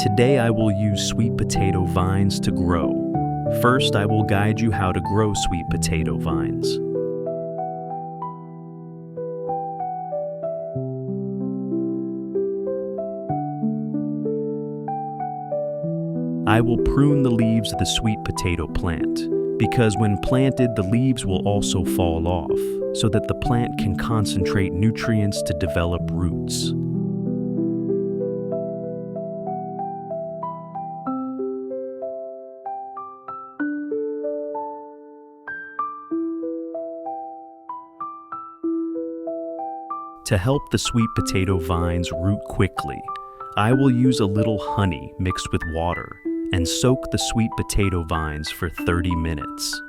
Today I will use sweet potato vines to grow. First, I will guide you how to grow sweet potato vines. I will prune the leaves of the sweet potato plant, because when planted, the leaves will also fall off, so that the plant can concentrate nutrients to develop roots. To help the sweet potato vines root quickly, I will use a little honey mixed with water and soak the sweet potato vines for 30 minutes.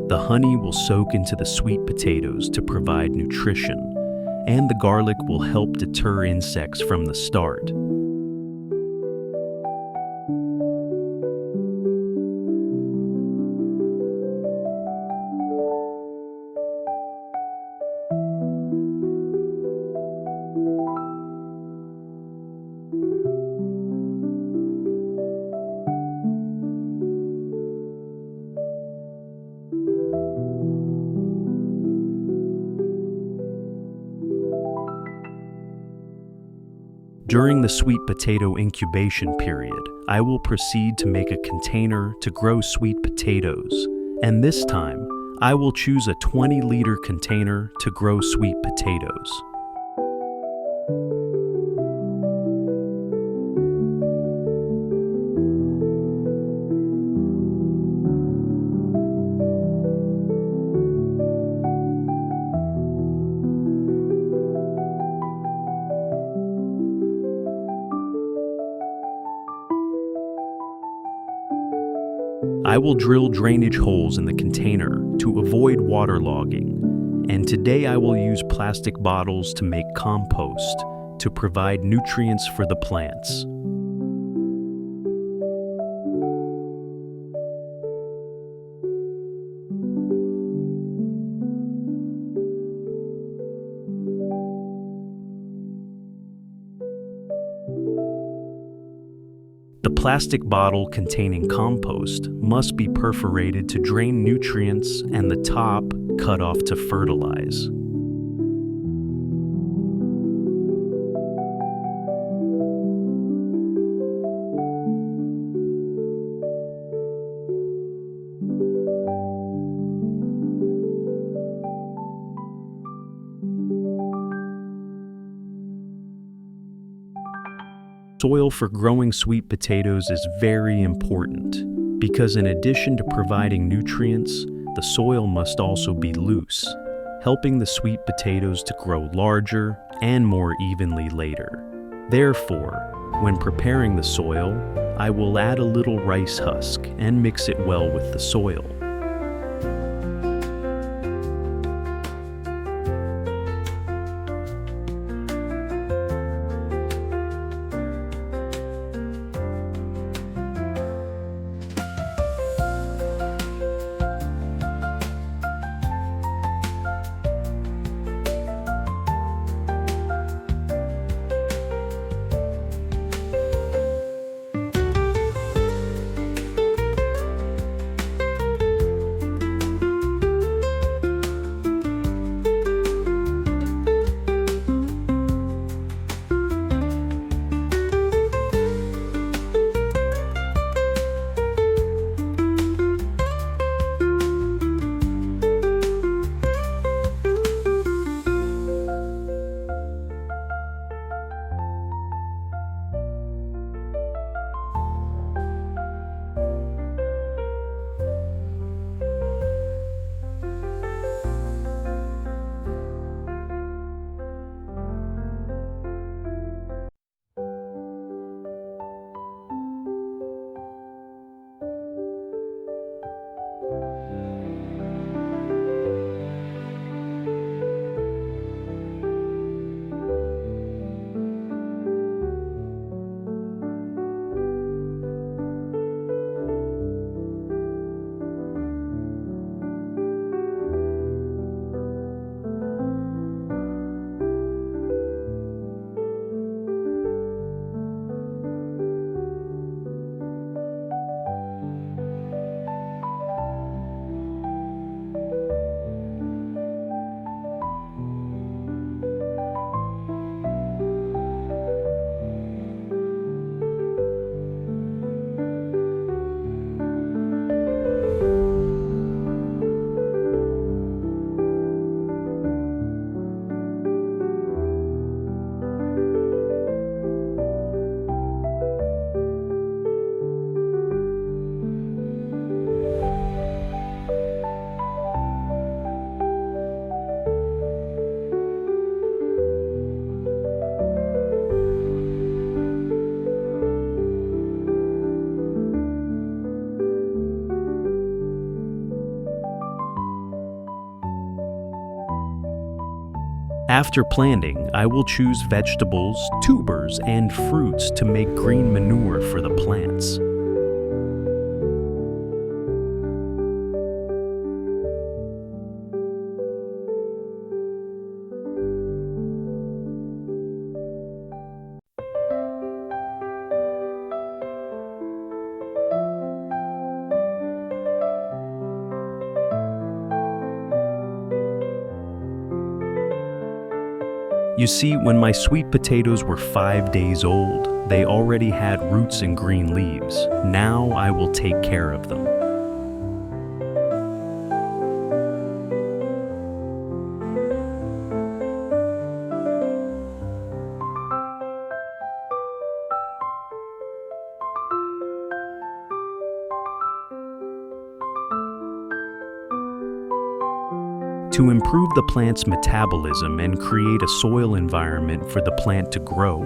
The honey will soak into the sweet potatoes to provide nutrition, and the garlic will help deter insects from the start. During the sweet potato incubation period, I will proceed to make a container to grow sweet potatoes, and this time, I will choose a 20-liter container to grow sweet potatoes. I will drill drainage holes in the container to avoid waterlogging, and today I will use plastic bottles to make compost to provide nutrients for the plants. The plastic bottle containing compost must be perforated to drain nutrients and the top cut off to fertilize. Soil for growing sweet potatoes is very important because in addition to providing nutrients, the soil must also be loose, helping the sweet potatoes to grow larger and more evenly later. Therefore, when preparing the soil, I will add a little rice husk and mix it well with the soil. After planting, I will choose vegetables, tubers, and fruits to make green manure for the plants. You see, when my sweet potatoes were 5 days old, they already had roots and green leaves. Now I will take care of them. To improve the plant's metabolism and create a soil environment for the plant to grow,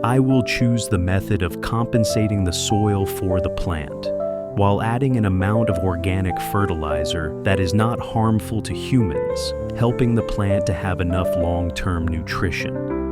I will choose the method of compensating the soil for the plant, while adding an amount of organic fertilizer that is not harmful to humans, helping the plant to have enough long-term nutrition.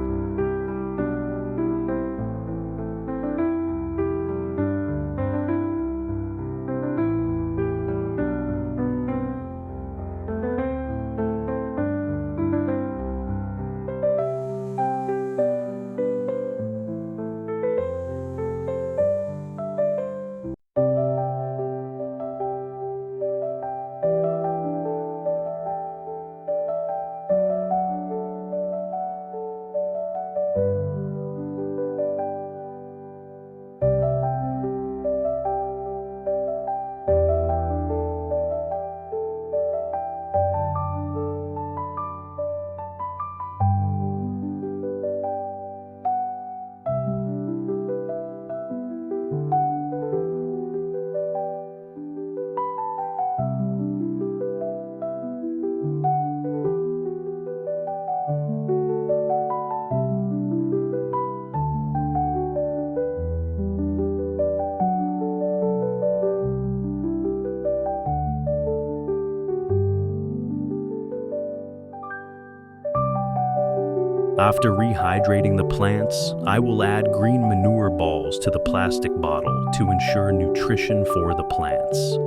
After rehydrating the plants, I will add green manure balls to the plastic bottle to ensure nutrition for the plants.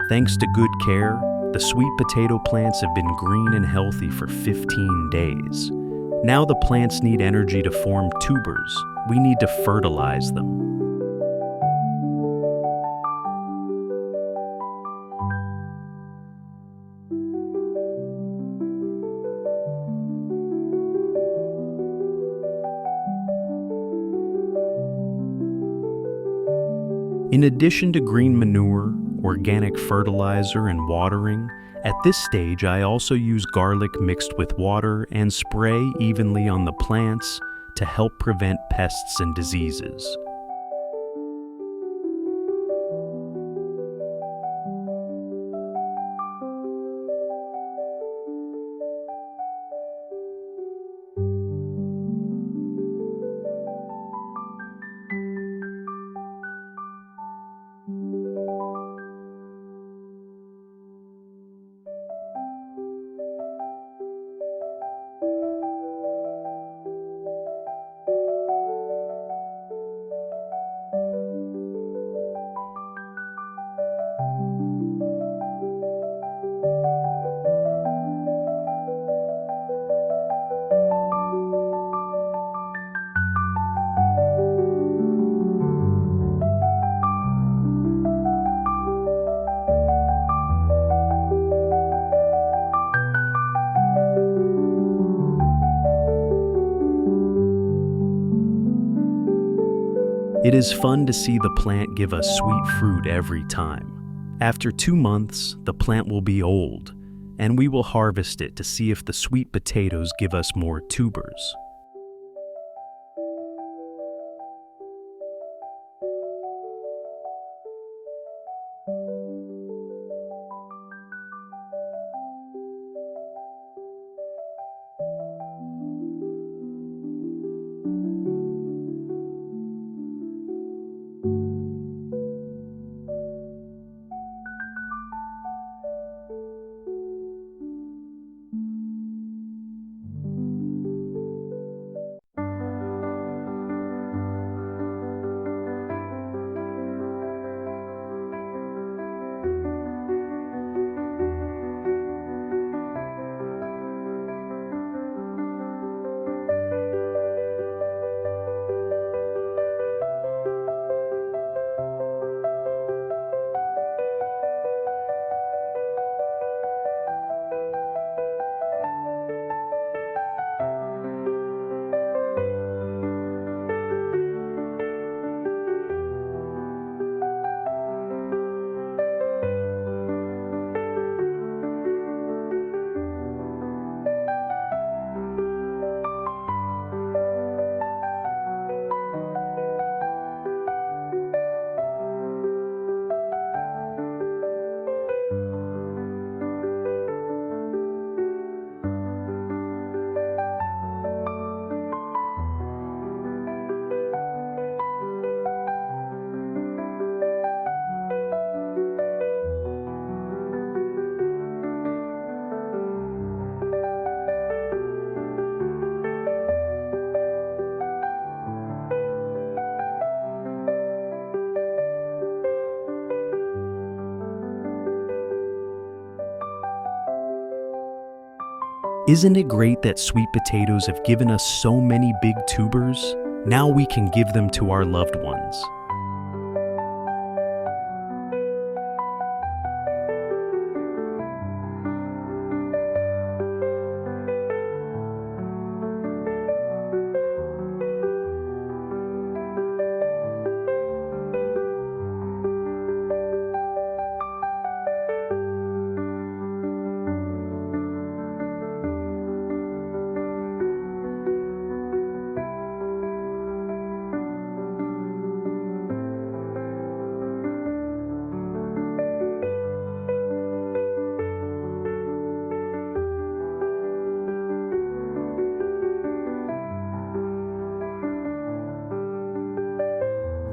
Thanks to good care, the sweet potato plants have been green and healthy for 15 days. Now the plants need energy to form tubers. We need to fertilize them. In addition to green manure, organic fertilizer, and watering, at this stage I also use garlic mixed with water and spray evenly on the plants to help prevent pests and diseases. It is fun to see the plant give us sweet fruit every time. After 2 months, the plant will be old, and we will harvest it to see if the sweet potatoes give us more tubers. Isn't it great that sweet potatoes have given us so many big tubers? Now we can give them to our loved ones.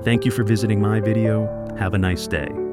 Thank you for visiting my video. Have a nice day.